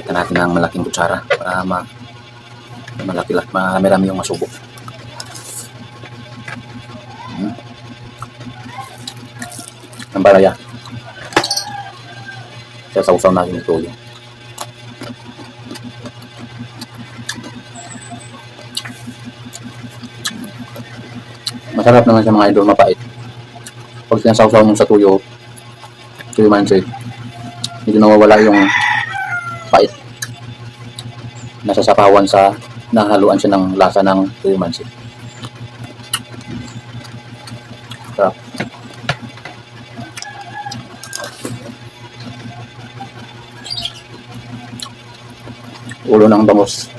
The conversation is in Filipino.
Lagyan natin ng malaking kutsara para marami yung masubok. Ang baraya. Sasawsaw natin ito yung masarap naman sa mga idol, mapait. Pag sinasawsaw nyo sa tuyo mansi, hindi nawawala yung pait. Nasasapawan sa nahaluan siya ng lasa ng tuyo mansi. Sarap. Ulo ng bangus.